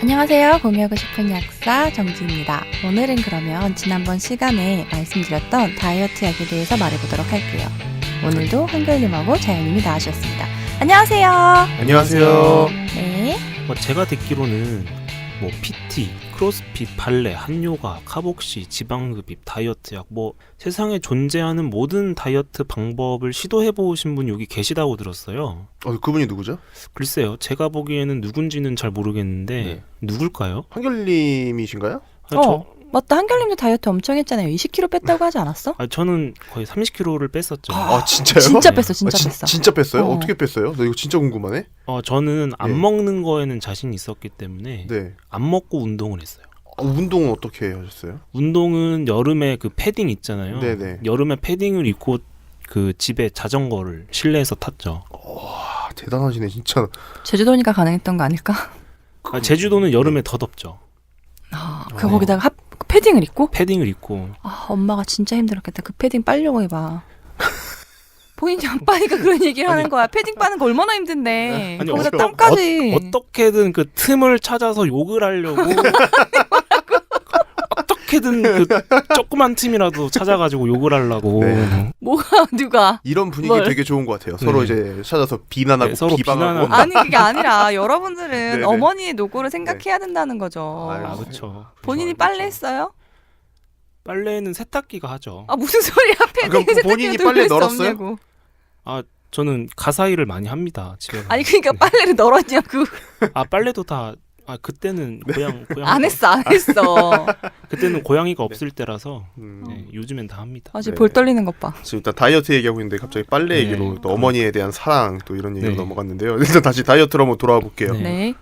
안녕하세요. 공유하고 싶은 약사 정지입니다. 오늘은 그러면 지난번 시간에 말씀드렸던 다이어트 약에 대해서 말해보도록 할게요. 오늘도 한결님하고 자연님이 나와주셨습니다. 안녕하세요. 안녕하세요. 네. 제가 듣기로는 PT, 크로스핏, 발레, 한요가, 카복시, 지방흡입, 다이어트 약 세상에 존재하는 모든 다이어트 방법을 시도해보신 분 여기 계시다고 들었어요. 그분이 누구죠? 글쎄요. 제가 보기에는 누군지는 잘 모르겠는데 네. 누굴까요? 한결님이신가요? 맞다. 한결님도 다이어트 엄청 했잖아요. 20kg 뺐다고 하지 않았어? 저는 거의 30kg를 뺐었죠. 진짜요? 진짜 뺐어. 진짜 뺐어요? 어. 어떻게 뺐어요? 나 이거 진짜 궁금하네. 저는 안 네. 먹는 거에는 자신이 있었기 때문에 네. 안 먹고 운동을 했어요. 운동은 어떻게 하셨어요? 운동은 여름에 그 패딩 있잖아요. 네네. 여름에 패딩을 입고 그 집에 자전거를 실내에서 탔죠. 대단하시네 진짜. 제주도니까 가능했던 거 아닐까? 제주도는 여름에 더 덥죠. 그 거기다가 패딩을 입고? 패딩을 입고. 엄마가 진짜 힘들었겠다. 그 패딩 빨려고 해봐. 본인이 안 빠니까 그런 얘기를 하는 거야. 패딩 빠는 거 얼마나 힘든데. 아니, 거기다 땀까지. 어떻게든 그 틈을 찾아서 욕을 하려고 어떻게든 그 조그만 틈이라도 찾아가지고 욕을 하려고. 네. 뭐가 누가? 이런 분위기 뭘? 되게 좋은 것 같아요. 서로 이제 찾아서 비난하고 네, 서로 비방하고. 비난하고. 아니 그게 아니라 여러분들은 네네. 어머니의 노고를 생각해야 된다는 거죠. 그렇죠. 본인이 빨래 했어요? 빨래는 세탁기가 하죠. 무슨 소리야? 그럼 패딩에 본인이 세탁기를 빨래 돌릴 수 널었어요? 없냐고. 저는 가사 일을 많이 합니다. 집에서. 아니 그러니까 빨래를 널었냐고. 빨래도 다 그때는 고양 안 했어. 그때는 고양이가 없을 때라서 음. 요즘엔 다 합니다. 아직 네. 볼 떨리는 것 봐. 지금 일단 다이어트 얘기하고 있는데 갑자기 빨래 네. 얘기로 또 어머니에 대한 사랑 또 이런 얘기로 네. 넘어갔는데요. 일단 다시 다이어트로 한번 돌아와 볼게요. 네. 네.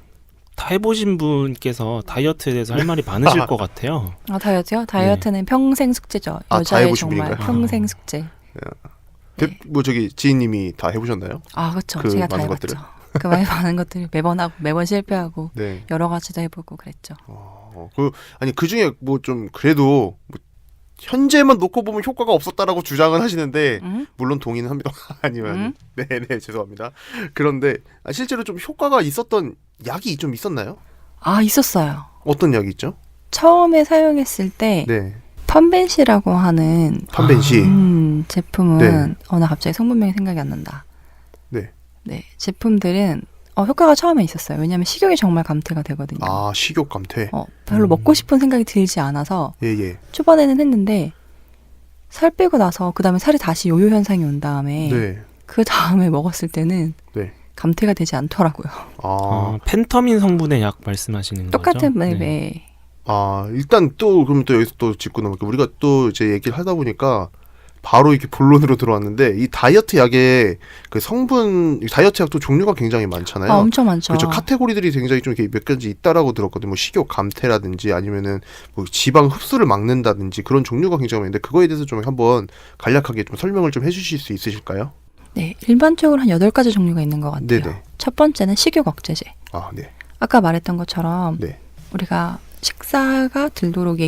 다 해보신 분께서 다이어트에 대해서 할 말이 많으실 것 같아요. 다이어트요? 다이어트는 평생 숙제죠. 다 여자의 해보신 정말 분인가요? 평생 숙제. 저기 지인님이 다 해보셨나요? 그렇죠. 그 제가 다 많은 해봤죠. 것들을? 그 많은 것들을 매번 하고 매번 실패하고 네. 여러 가지도 해보고 그랬죠. 그 중에 좀 그래도 현재만 놓고 보면 효과가 없었다라고 주장은 하시는데 응? 물론 동의는 합니다. 아니면 응? 네네 죄송합니다. 그런데 실제로 좀 효과가 있었던 약이 좀 있었나요? 있었어요. 어떤 약이 있죠? 처음에 사용했을 때 네. 펀벤시라고 하는 판벤시. 제품은 나 갑자기 성분명이 생각이 안 난다. 네. 네, 제품들은 효과가 처음에 있었어요. 왜냐하면 식욕이 정말 감퇴가 되거든요. 식욕 감퇴. 별로 먹고 싶은 생각이 들지 않아서 예예. 초반에는 했는데 살 빼고 나서 그 다음에 살이 다시 요요 현상이 온 다음에 네. 그 다음에 먹었을 때는 네. 감퇴가 되지 않더라고요. 펜터민 성분의 약 말씀하시는 똑같은 거죠? 맵에 일단 그럼 또 여기서 또 짚고 넘어갈게요. 우리가 또 이제 얘기를 하다 보니까 바로 이렇게 본론으로 들어왔는데 이 다이어트 약의 그 성분, 다이어트 약도 종류가 굉장히 많잖아요. 엄청 많죠. 그렇죠. 카테고리들이 굉장히 좀 이렇게 몇 가지 있다라고 들었거든요. 식욕 감퇴라든지 아니면은 지방 흡수를 막는다든지 그런 종류가 굉장히 많은데 그거에 대해서 좀 한번 간략하게 좀 설명을 좀 해주실 수 있으실까요? 네, 일반적으로 한 8가지 종류가 있는 것 같아요. 네네. 첫 번째는 식욕 억제제. 네. 아까 말했던 것처럼 네. 우리가 식사가 들도록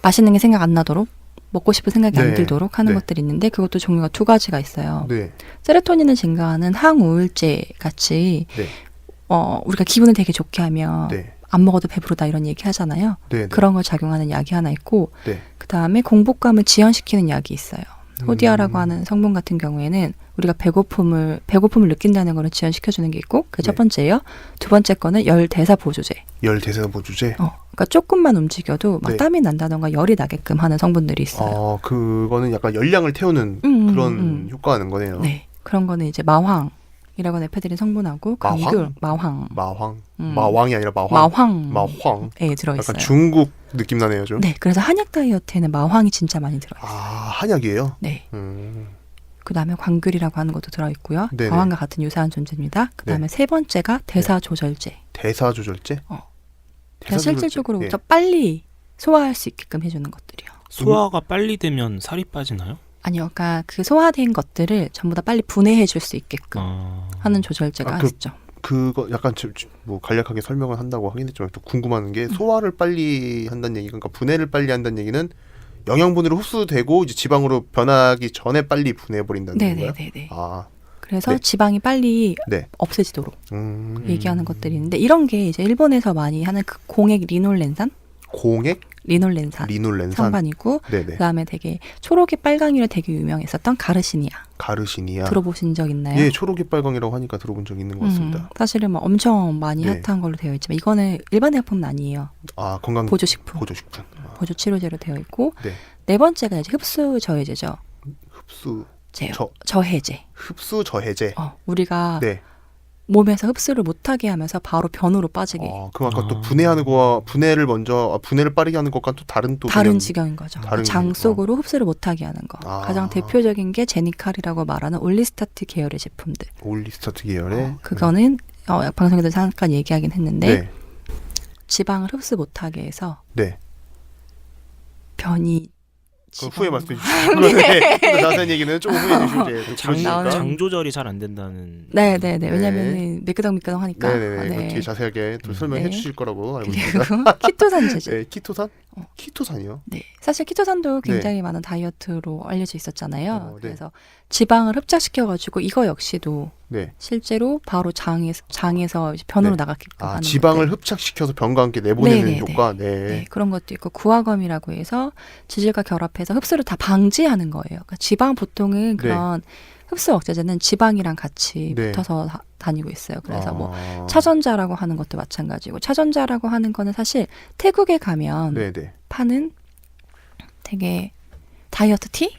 맛있는 게 생각 안 나도록 먹고 싶은 생각이 네. 안 들도록 하는 네. 것들이 있는데 그것도 종류가 2가지가 있어요. 네. 세로토닌을 증가하는 항우울제 같이 네. 우리가 기분을 되게 좋게 하면 네. 안 먹어도 배부르다 이런 얘기 하잖아요. 네. 그런 걸 작용하는 약이 하나 있고 네. 그 다음에 공복감을 지연시키는 약이 있어요. 호디아라고 하는 성분 같은 경우에는 우리가 배고픔을 느낀다는 걸 지연시켜주는 게 있고 그게 첫 번째예요. 두 번째 거는 열 대사 보조제. 열 대사 보조제. 그러니까 조금만 움직여도 막 네. 땀이 난다던가 열이 나게끔 하는 성분들이 있어요. 그거는 약간 열량을 태우는 그런 효과는 거네요. 네, 그런 거는 이제 마황이라고 내패드린 성분하고 감귤, 마황. 마왕이 아니라 마황. 마황. 들어있어요. 약간 중국 느낌 나네요, 좀. 네, 그래서 한약 다이어트에는 마황이 진짜 많이 들어있어요. 한약이에요? 네. 음. 그 다음에 광귤이라고 하는 것도 들어있고요. 네네. 마황과 같은 유사한 존재입니다. 그 다음에 세 번째가 대사조절제. 대사조절제? 그러니까 실질적으로 예. 더 빨리 소화할 수 있게끔 해주는 것들이요. 소화가 빨리 되면 살이 빠지나요? 아니요, 그러니까 그 소화된 것들을 전부 다 빨리 분해해줄 수 있게끔 하는 조절제가 있죠. 그거 약간 간략하게 설명을 한다고 하긴 했지만 또 궁금한 게 소화를 빨리 한다는 얘기가, 그러니까 분해를 빨리 한다는 얘기는 영양분으로 흡수되고 이제 지방으로 변하기 전에 빨리 분해해 버린다는 건가요? 네네네. 그래서 네. 지방이 빨리 네. 없어지도록 얘기하는 것들이 있는데 이런 게 이제 일본에서 많이 하는 그 공액 리놀렌산? 공액 리놀렌산 리놀렌산. 상반이고 네네. 그다음에 되게 초록이 빨강이로 되게 유명했었던 가르시니아 가르시니아. 들어보신 적 있나요? 예, 초록이 빨강이라고 하니까 들어본 적 있는 것 같습니다. 사실은 뭐 엄청 많이 네. 핫한 걸로 되어 있지만 이거는 일반 의약품은 아니에요. 아, 건강 보조식품, 보조식품. 보조 치료제로 되어 있고 네. 네 번째가 이제 흡수 저해제죠. 흡수 제요. 저- 저해제. 흡수 저해제. 우리가 네. 몸에서 흡수를 못하게 하면서 바로 변으로 빠지게 그럼 아까 또 아. 분해하는 거와 분해를 먼저 분해를 빠르게 하는 것과 또 다른 또 다른 개념. 지경인 거죠. 다른 장 개념. 속으로 흡수를 못하게 하는 거. 아. 가장 대표적인 게 제니칼이라고 말하는 올리스타트 계열의 제품들. 올리스타트 계열의 그거는 방송에서 잠깐 얘기하긴 했는데 네. 지방을 흡수 못하게 해서 네. 변이 그 후에 말씀해 주시죠. 네. 그 자세한 얘기는 조금 후에 해주시죠. 장, 나오는- 장 조절이 잘 안 된다는. 네네네. 네. 왜냐면은 미끄덩미끄덩 하니까. 네네네. 뒤에 자세하게 또 설명해 네. 주실 거라고 알고 있습니다. 그리고 키토산 제제. 네, 키토산? 어. 키토산이요? 네. 사실 키토산도 굉장히 많은 다이어트로 알려져 있었잖아요. 네. 그래서 지방을 흡착시켜가지고 이거 역시도 네. 실제로 바로 장에서 이제 변으로 네. 나가게끔 하는 지방을 것들. 흡착시켜서 병과 함께 내보내는 네네네. 효과. 네. 네, 그런 것도 있고 구화검이라고 해서 지질과 결합해서 흡수를 다 방지하는 거예요. 그러니까 지방 보통은 그런 흡수 억제제는 지방이랑 같이 네. 붙어서 다니고 있어요. 그래서 뭐 아. 차전자라고 하는 것도 마찬가지고 차전자라고 하는 거는 사실 태국에 가면 네네. 파는 되게 다이어트 티?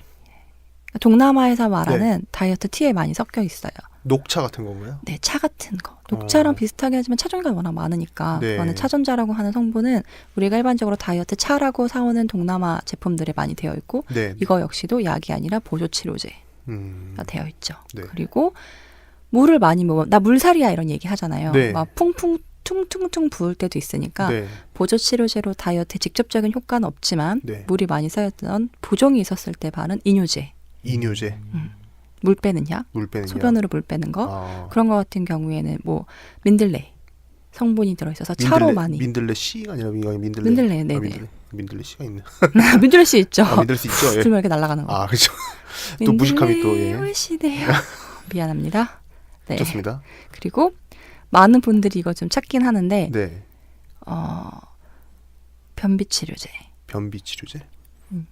동남아에서 말하는 다이어트 티에 많이 섞여 있어요. 녹차 같은 건가요? 네, 차 같은 거. 녹차랑 어. 비슷하게 하지만 차종류가 워낙 많으니까 네. 그거는 차전자라고 하는 성분은 우리가 일반적으로 다이어트 차라고 사오는 동남아 제품들에 많이 되어 있고 네. 이거 역시도 약이 아니라 보조치료제가 되어 있죠. 네. 그리고 물을 많이 먹으면 나 물살이야 이런 얘기 하잖아요. 네. 막 퉁퉁 부을 때도 있으니까 네. 보조치료제로 다이어트에 직접적인 효과는 없지만 네. 물이 많이 쌓였던 부종이 있었을 때 바른 이뇨제, 이뇨제, 물 빼는 약, 물 빼는 소변으로 물 빼는 거 아. 그런 거 같은 경우에는 뭐 민들레 성분이 들어있어서 차로 많이 민들레 C가 아니라 이거 민들레. 민들레, 네네. 민들레 C가 있네. 민들레 씨 있죠. 민들레 C 있죠. 예. 들면 이렇게 날아가는 거. 아, 그렇죠. 또 무식함이 또, 예. 올시대요. 미안합니다. 네. 좋습니다. 그리고 많은 분들이 이거 좀 찾긴 하는데 네. 변비 치료제. 변비 치료제.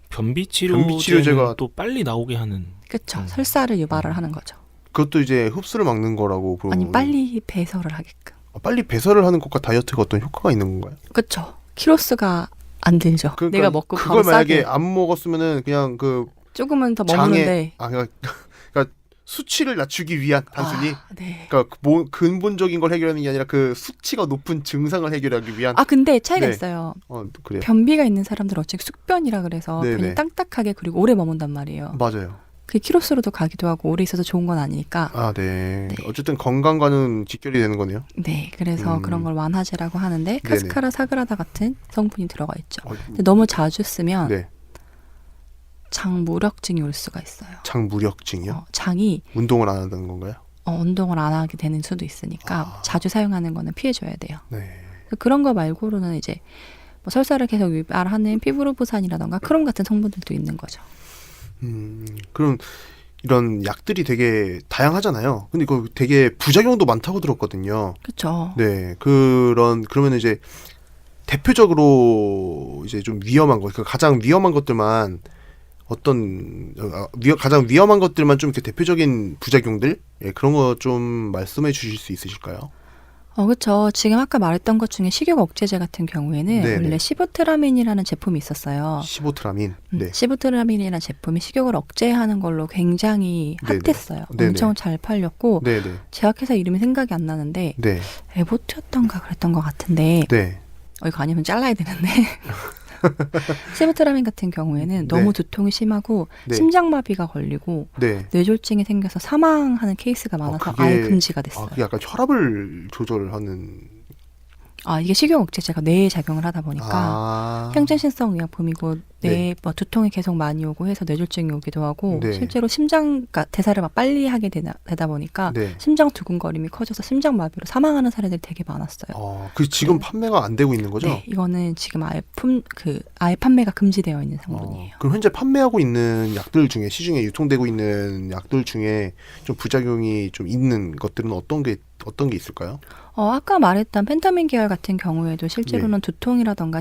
변비 치료제가 치료제가 또 빨리 나오게 하는. 그렇죠. 설사를 유발을 하는 거죠. 그것도 이제 흡수를 막는 거라고 보고. 아니 빨리 배설을 하게끔. 빨리 배설을 하는 것과 다이어트가 어떤 효과가 있는 건가요? 그렇죠. 키로수가 안 들죠. 그러니까 내가 먹고 그걸 바로 만약에 싸게. 안 먹었으면은 그냥 그 조금은 더 장에 머무는데. 그러니까 수치를 낮추기 위한 단순히 네. 그러니까 근본적인 걸 해결하는 게 아니라 그 수치가 높은 증상을 해결하기 위한. 근데 차이가 네. 있어요. 그래요. 변비가 있는 사람들은 어차피 숙변이라 그래서 네네. 변이 딱딱하게 그리고 오래 머문단 말이에요. 맞아요. 그게 키로수로도 가기도 하고 오래 있어서 좋은 건 아니니까. 아, 네. 네. 어쨌든 건강과는 직결이 되는 거네요. 네, 그래서 그런 걸 완화제라고 하는데 카스카라 사그라다 같은 성분이 들어가 있죠. 근데 너무 자주 쓰면 네. 장무력증이 올 수가 있어요. 장무력증이요? 장이 운동을 안 한다는 건가요? 운동을 안 하게 되는 수도 있으니까 자주 사용하는 거는 피해줘야 돼요. 네. 그래서 그런 거 말고는 이제 뭐 설사를 계속 유발하는 피부로보산이라던가 크롬 같은 성분들도 있는 거죠. 그럼 이런 약들이 되게 다양하잖아요. 근데 이거 되게 부작용도 많다고 들었거든요. 그렇죠. 네, 그러면 이제 대표적으로 이제 좀 위험한 거, 가장 위험한 것들만 가장 위험한 것들만 좀 이렇게 대표적인 부작용들, 그런 거 좀 말씀해 주실 수 있으실까요? 그렇죠. 지금 아까 말했던 것 중에 식욕 억제제 같은 경우에는 네네. 원래 시부트라민이라는 제품이 있었어요. 시보트라민. 네. 시부트라민이라는 제품이 식욕을 억제하는 걸로 굉장히 네네. 핫했어요. 네네. 엄청 잘 팔렸고 네네. 제약회사 이름이 생각이 안 나는데 네. 에보트였던가 그랬던 것 같은데 네. 이거 아니면 잘라야 되는데 시부트라민 같은 경우에는 네. 너무 두통이 심하고 네. 심장마비가 걸리고 네. 뇌졸중이 생겨서 사망하는 케이스가 많아서 그게- 아예 금지가 됐어요. 그게 약간 혈압을 조절하는. 이게 식욕 억제제가 뇌에 작용을 하다 보니까 향정신성 의약품이고 뇌에 뭐 두통이 계속 많이 오고 해서 뇌졸중이 오기도 하고 네. 실제로 심장 대사를 막 빨리 하게 되다 보니까 네. 심장 두근거림이 커져서 심장마비로 사망하는 사례들이 되게 많았어요. 그 지금 판매가 안 되고 있는 거죠? 네, 이거는 지금 아예 판매가 금지되어 있는 성분이에요. 그럼 현재 판매하고 있는 약들 중에 시중에 유통되고 있는 약들 중에 좀 부작용이 좀 있는 것들은 어떤 게 있을까요? 아까 말했던 펜타민 계열 같은 경우에도 실제로는 두통이라던가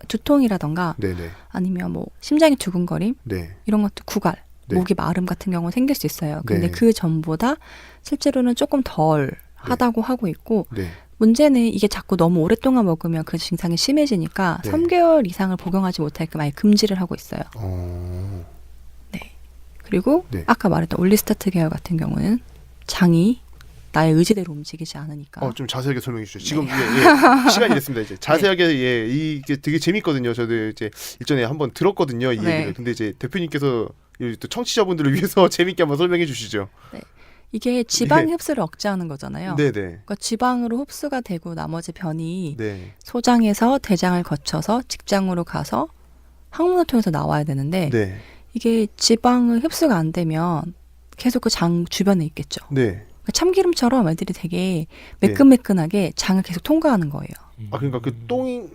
두통이라던가 네네. 아니면 뭐 심장의 두근거림 네. 이런 것도 구갈, 네. 목이 마름 같은 경우는 생길 수 있어요. 근데 네. 그 전보다 실제로는 조금 덜 하다고 하고 있고 네. 문제는 이게 자꾸 너무 오랫동안 먹으면 그 증상이 심해지니까 네. 3개월 이상을 복용하지 못하게끔 아예 금지를 하고 있어요. 그리고 네. 아까 말했던 올리스타트 계열 같은 경우는 장이 나의 의지대로 움직이지 않으니까. 좀 자세하게 설명해 주시죠. 지금 네. 시간이 됐습니다. 이제 자세하게 이게 되게 재밌거든요. 저도 이제 일전에 한번 들었거든요. 이 네. 얘기를. 근데 이제 대표님께서 또 청취자분들을 위해서 재밌게 한번 설명해 주시죠. 이게 지방 네. 흡수를 억제하는 거잖아요. 네네. 그러니까 지방으로 흡수가 되고 나머지 변이 네. 소장에서 대장을 거쳐서 직장으로 가서 항문을 통해서 나와야 되는데 네. 이게 지방을 흡수가 안 되면 계속 그 장 주변에 있겠죠. 네. 그러니까 참기름처럼 애들이 되게 매끈매끈하게 장을 계속 통과하는 거예요. 그러니까 그 똥이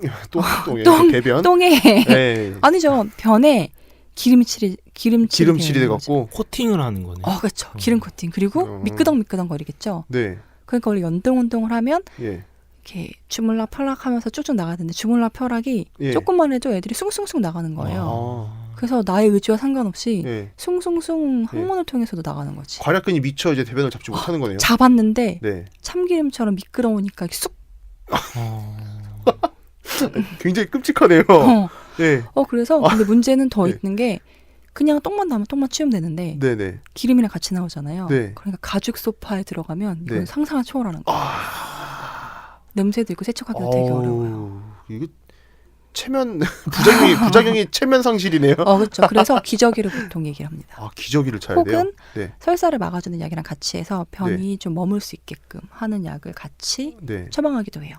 똥, 배변. 똥에 네. 아니죠. 변에 기름칠이 기름칠이 돼 갖고. 코팅을 하는 거네. 그렇죠. 기름 코팅. 그리고 미끄덩미끄덩 거리겠죠. 네. 그러니까 원래 연등 운동을 하면 예. 이렇게 주물락 펴락 하면서 쭉쭉 나가야 되는데 주물락 펴락이 예. 조금만 해도 애들이 숭숭숭 나가는 거예요. 아. 그래서 나의 의지와 상관없이 예. 숭숭숭 항문을 통해서도 나가는 거지. 괄약근이 미쳐 이제 대변을 잡지 못하는 거네요. 잡았는데 네. 참기름처럼 미끄러우니까 이렇게 쑥. 굉장히 끔찍하네요. 네. 그래서 근데 문제는 더 네. 있는 게 그냥 똥만 나면 똥만 치우면 되는데 네네. 기름이랑 같이 나오잖아요. 네. 그러니까 가죽 소파에 들어가면 이건 네. 상상을 초월하는 거예요. 냄새도 있고 세척하기도 되게 어려워요. 이거 체면 부작용이 체면 상실이네요. 그렇죠. 그래서 기저귀를 보통 얘기를 합니다. 기저귀를 차야 돼요. 혹은 네. 설사를 막아주는 약이랑 같이 해서 변이 좀 머물 수 있게끔 하는 약을 같이 네. 처방하기도 해요.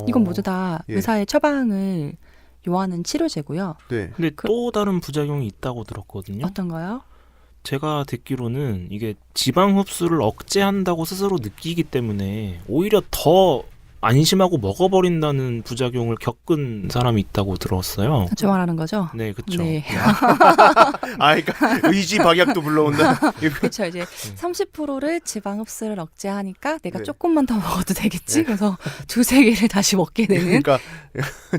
이건 모두 다 예. 의사의 처방을 요하는 치료제고요. 네. 근데 또 다른 부작용이 있다고 들었거든요. 어떤가요? 제가 듣기로는 이게 지방 흡수를 억제한다고 스스로 느끼기 때문에 오히려 더 안심하고 먹어버린다는 부작용을 겪은 사람이 있다고 들었어요. 저 말하는 거죠? 네, 그렇죠. 네. 그러니까 의지 박약도 불러온다. 그렇죠. 이제 30%를 지방 흡수를 억제하니까 내가 네. 조금만 더 먹어도 되겠지. 그래서 두세 개를 다시 먹게 되는. 그러니까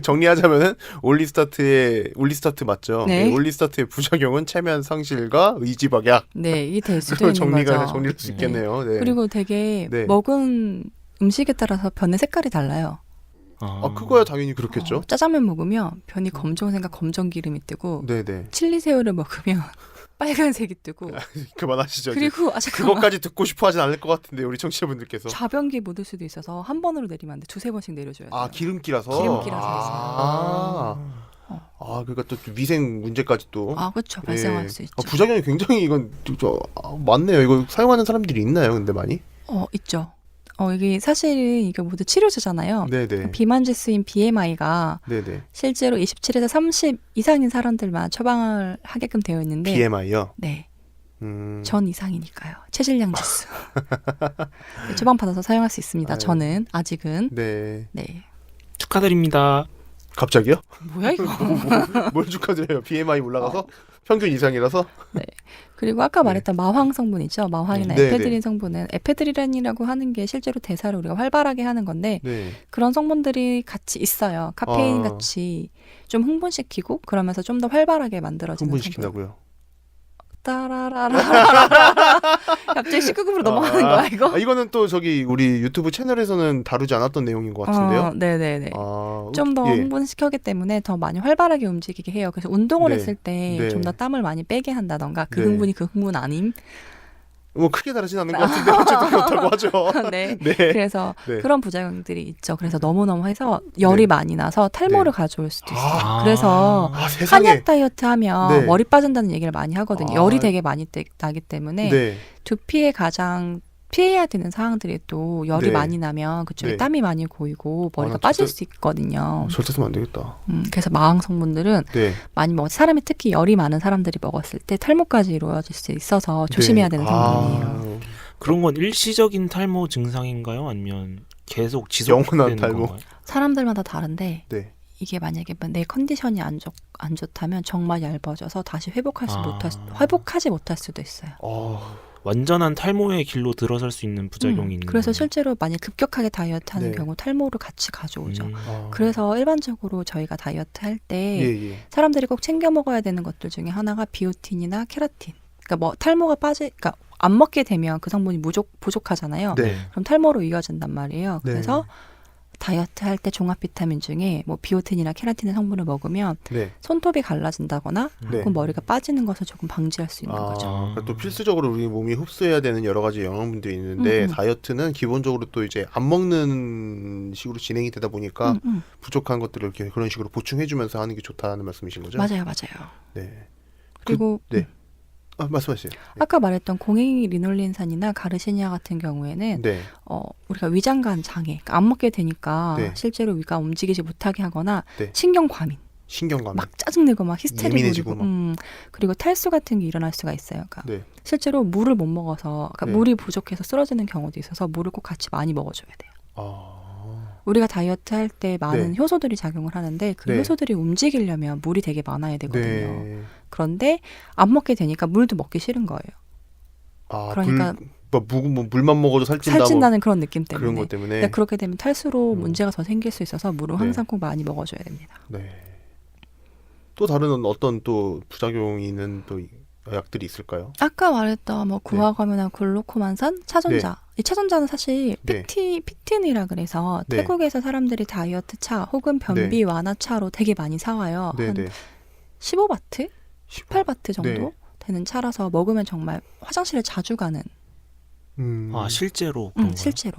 정리하자면은 올리스타트 맞죠? 네. 올리스타트의 부작용은 체면 상실과 의지 박약. 네, 이게 될 수도 있는 거죠. 정리할 수 있겠네요. 네. 그리고 되게 네. 먹은 음식에 따라서 변의 색깔이 달라요. 그거야 당연히 그렇겠죠. 짜장면 먹으면 변이 검정색과 검정 기름이 뜨고 네네. 칠리 새우를 먹으면 빨간색이 뜨고 그만하시죠. 그리고 잠깐만. 그것까지 듣고 싶어 하진 않을 것 같은데 우리 청취자분들께서. 좌변기 묻을 수도 있어서 한 번으로 내리면 안 돼. 두세 번씩 내려줘야 돼요. 기름기라서. 그러니까 또 위생 문제까지 또. 그렇죠. 발생할 수 있죠. 부작용이 굉장히 이건 많네요. 이거 사용하는 사람들이 있나요? 근데 많이? 있죠. 이게 사실은 이게 모두 치료제잖아요. 네네. 비만지수인 BMI가 네네. 실제로 27에서 30 이상인 사람들만 처방을 하게끔 되어 있는데 BMI요? 네. 전 이상이니까요. 체질량 지수. 네, 처방받아서 사용할 수 있습니다. 저는 아직은. 네. 네. 축하드립니다. 갑자기요? 뭐야 이거? 뭘 축하드려요? BMI 올라가서? 평균 이상이라서? 네. 그리고 아까 말했던 마황 성분이죠. 마황이나 네, 에페드린 네. 성분은 에페드린이라고 하는 게 실제로 대사를 우리가 활발하게 하는 건데 네. 그런 성분들이 같이 있어요. 카페인 같이 좀 흥분시키고 그러면서 좀 더 활발하게 만들어지는 흥분시킨다고요? 따라라라라라. 갑자기 19금으로 넘어가는 거야 이거? 이거는 또 우리 유튜브 채널에서는 다루지 않았던 내용인 것 같은데요. 네네네. 좀 더 예. 흥분시켰기 때문에 더 많이 활발하게 움직이게 해요. 그래서 운동을 네. 했을 때 네. 좀 더 땀을 많이 빼게 한다던가 그 네. 흥분이 그 흥분 아님. 뭐 크게 다르진 않은 것 같은데 어쨌든 그렇다고 하죠. 네. 네. 그래서 네. 그런 부작용들이 있죠. 그래서 너무너무 해서 열이 네. 많이 나서 탈모를 네. 가져올 수도 있어요. 아. 그래서 세상에. 한약 다이어트 하면 네. 머리 빠진다는 얘기를 많이 하거든요. 아. 열이 되게 많이 나기 때문에 네. 두피에 가장 피해야 되는 상황들이 또 열이 네. 많이 나면 그쪽에 네. 땀이 많이 고이고 머리가 나 빠질 진짜- 수 있거든요. 절대 쓰면 안 되겠다. 그래서 마왕 성분들은 네. 많이 사람이 특히 열이 많은 사람들이 먹었을 때 탈모까지 이루어질 수 있어서 조심해야 되는 성분이에요. 그런 건 일시적인 탈모 증상인가요? 아니면 계속 지속되는 영원한 탈모. 건가요? 사람들마다 다른데 네. 이게 만약에 내 컨디션이 안 좋다면 정말 얇아져서 다시 회복하지 못할 수도 있어요. 완전한 탈모의 길로 들어설 수 있는 부작용이 있는 그래서 거네요. 실제로 만약 급격하게 다이어트하는 네. 경우 탈모를 같이 가져오죠. 음. 그래서 일반적으로 저희가 다이어트 할 때 예. 사람들이 꼭 챙겨 먹어야 되는 것들 중에 하나가 비오틴이나 케라틴. 그러니까 뭐 탈모가 그러니까 안 먹게 되면 그 성분이 부족하잖아요. 네. 그럼 탈모로 이어진단 말이에요. 네. 그래서 다이어트 할 때 종합 비타민 중에 뭐 비오틴이나 케라틴의 성분을 먹으면 네. 손톱이 갈라진다거나 네. 혹은 머리가 빠지는 것을 조금 방지할 수 있는 거죠. 그러니까 또 필수적으로 우리 몸이 흡수해야 되는 여러 가지 영양분들이 있는데 다이어트는 기본적으로 또 이제 안 먹는 식으로 진행이 되다 보니까 부족한 것들을 이렇게 그런 식으로 보충해주면서 하는 게 좋다는 말씀이신 거죠? 맞아요. 네. 그리고 네. 말씀하세요. 아까 말했던 공행 리놀린산이나 가르시니아 같은 경우에는 네. 우리가 위장관 장애, 그러니까 안 먹게 되니까 네. 실제로 위가 움직이지 못하게 하거나 네. 신경 과민, 신경감. 막 짜증내고 막 히스테리 예민해지고 부리고, 그리고 탈수 같은 게 일어날 수가 있어요. 그러니까 네. 실제로 물을 못 먹어서, 그러니까 네. 물이 부족해서 쓰러지는 경우도 있어서 물을 꼭 같이 많이 먹어줘야 돼요. 우리가 다이어트 할 때 많은 네. 효소들이 작용을 하는데 그 네. 효소들이 움직이려면 물이 되게 많아야 되거든요. 네. 그런데 안 먹게 되니까 물도 먹기 싫은 거예요. 그러니까 물만 먹어도 살찐다는 그런 느낌 때문에. 그런 것 때문에. 그러니까 그렇게 되면 탈수로 문제가 더 생길 수 있어서 물을 항상 꼭 많이 먹어줘야 됩니다. 네. 또 다른 어떤 또 부작용이 있는 또 약들이 있을까요? 아까 말했던 뭐 구화과민화 글루코만산, 차전자. 이 차전자는 사실 피틴이라 그래서 네. 태국에서 사람들이 다이어트 차 혹은 변비 완화 차로 되게 많이 사와요. 한 15바트? 18바트 정도 네. 되는 차라서 먹으면 정말 화장실에 자주 가는. 실제로 그런가요? 실제로.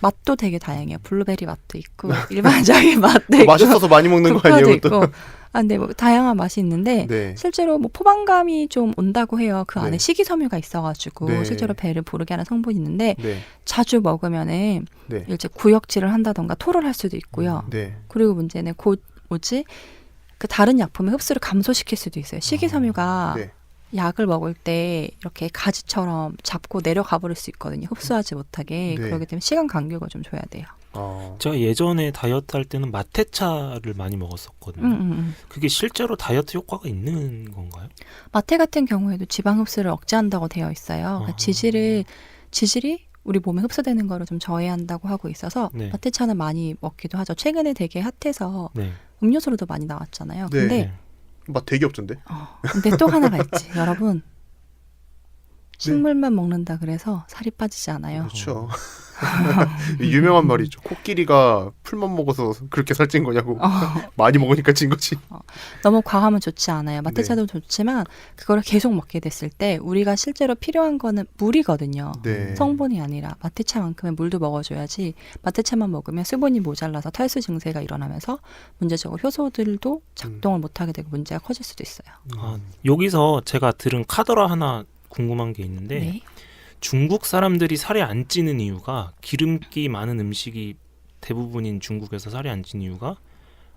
맛도 되게 다양해요. 블루베리 맛도 있고 일반적인 맛도 있고 맛있어서 많이 먹는 거 아니에요? 있고. 근데 뭐 다양한 맛이 있는데 네. 실제로 뭐 포만감이 좀 온다고 해요. 그 안에 네. 식이섬유가 있어가지고 네. 실제로 배를 부르게 하는 성분이 있는데 네. 자주 먹으면은 네. 이제 구역질을 한다던가 토를 할 수도 있고요. 네. 그리고 문제는 그 다른 약품의 흡수를 감소시킬 수도 있어요. 식이섬유가 네. 약을 먹을 때 이렇게 가지처럼 잡고 내려가 버릴 수 있거든요. 흡수하지 못하게. 네. 그렇기 때문에 시간 간격을 좀 줘야 돼요. 제가 예전에 다이어트 할 때는 마테차를 많이 먹었었거든요. 그게 실제로 다이어트 효과가 있는 건가요? 마테 같은 경우에도 지방 흡수를 억제한다고 되어 있어요. 그러니까 지질이 우리 몸에 흡수되는 거를 좀 저해한다고 하고 있어서 네. 마테차는 많이 먹기도 하죠. 최근에 되게 핫해서 네. 음료수로도 많이 나왔잖아요. 네. 근데 맛 되게 없던데. 근데 또 하나가 있지. 여러분. 식물만 먹는다 그래서 살이 빠지지 않아요. 그렇죠. 유명한 말이죠. 코끼리가 풀만 먹어서 그렇게 살찐 거냐고. 많이 먹으니까 찐 거지. 너무 과하면 좋지 않아요. 마테차도 좋지만 그거를 계속 먹게 됐을 때 우리가 실제로 필요한 거는 물이거든요. 네. 성분이 아니라 마테차만큼의 물도 먹어줘야지 마테차만 먹으면 수분이 모자라서 탈수 증세가 일어나면서 문제적으로 효소들도 작동을 못하게 되고 문제가 커질 수도 있어요. 여기서 제가 들은 카더라 하나 궁금한 게 있는데 네. 중국 사람들이 살이 안 찌는 이유가 기름기 많은 음식이 대부분인 중국에서 살이 안 찌는 이유가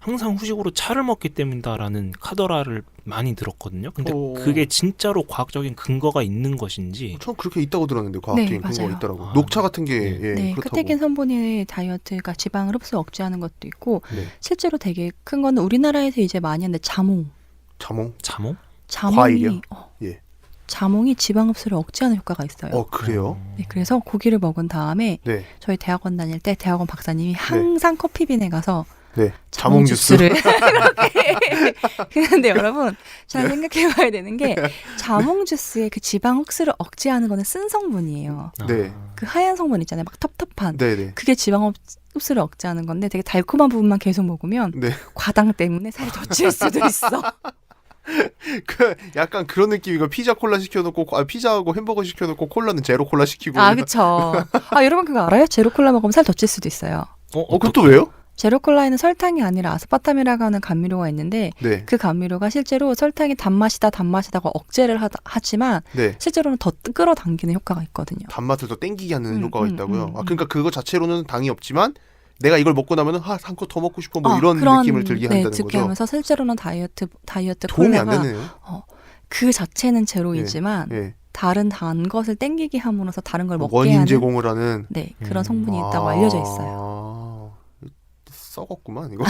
항상 후식으로 차를 먹기 때문이다라는 카더라를 많이 들었거든요. 근데 그게 진짜로 과학적인 근거가 있는 것인지. 전 그렇게 있다고 들었는데 과학적인 근거가 맞아요. 있더라고. 녹차 같은 게 네, 그렇다고. 카테킨 성분의 다이어트가 지방을 흡수 억제하는 것도 있고 네. 실제로 되게 큰 거는 우리나라에서 이제 많이 하는데 자몽. 자몽? 자몽이 과일이요? 예. 자몽이 지방 흡수를 억제하는 효과가 있어요. 그래요? 네, 그래서 고기를 먹은 다음에 네. 저희 대학원 다닐 때 대학원 박사님이 항상 커피빈에 가서 네. 자몽 주스를 주스. 이렇게. 근데 여러분 잘 생각해봐야 되는 게 자몽 주스의 그 지방 흡수를 억제하는 거는 쓴 성분이에요. 네. 그 하얀 성분 있잖아요. 막 텁텁한. 네네. 그게 지방 흡수를 억제하는 건데 되게 달콤한 부분만 계속 먹으면 네. 과당 때문에 살이 더 찔 수도 있어. 약간 그런 느낌이고 피자 콜라 시켜놓고 피자하고 햄버거 시켜놓고 콜라는 제로 콜라 시키고. 그쵸. 여러분 그거 알아요? 제로 콜라 먹으면 살 더 찔 수도 있어요. 그것도 왜요? 제로콜라에는 설탕이 아니라 아스파탐이라고 하는 감미료가 있는데 네. 그 감미료가 실제로 설탕이 단맛이다고 억제를 하지만 네. 실제로는 더 끌어당기는 효과가 있거든요. 단맛을 더 땡기게 하는 효과가 음, 있다고요. 아, 음. 그러니까 그거 자체로는 당이 없지만 내가 이걸 먹고 나면은 한 컵 더 먹고 싶어 뭐 이런 느낌을 들게 한다는 듣게 거죠. 하면서 실제로는 다이어트 도움이 안 콜라가 되네요. 그 자체는 제로이지만 예. 다른 단 것을 땡기게 함으로써 다른 걸 먹게 원인 하는 제공을 하는 네, 그런 성분이 있다고 알려져 있어요. 썩었구만 이거.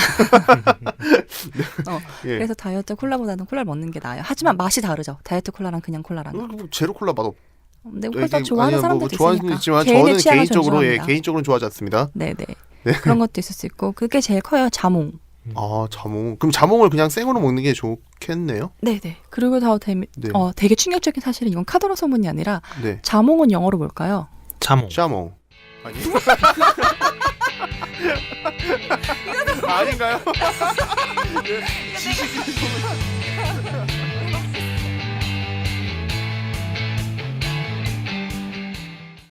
예. 그래서 다이어트 콜라보다는 콜라를 먹는 게 나아요. 하지만 맛이 다르죠. 다이어트 콜라랑 그냥 콜라랑. 뭐 제로 콜라 맛없. 근데 콜라 좋아하는 아니요, 사람들도 좋아하는 분도 있으니까. 있지만 개인의 저는 취향을 개인적으로 존중합니다. 개인적으로는 좋아하지 않습니다. 네네. 그런 것도 있을 수 있고 그게 제일 커요. 자몽. 아 자몽. 그럼 자몽을 그냥 생으로 먹는 게 좋겠네요. 네네. 그리고 네. 되게 충격적인 사실은 이건 카더라 소문이 아니라 네. 자몽은 영어로 뭘까요? 자몽. 자몽. 아니? 아닌가요? 지식이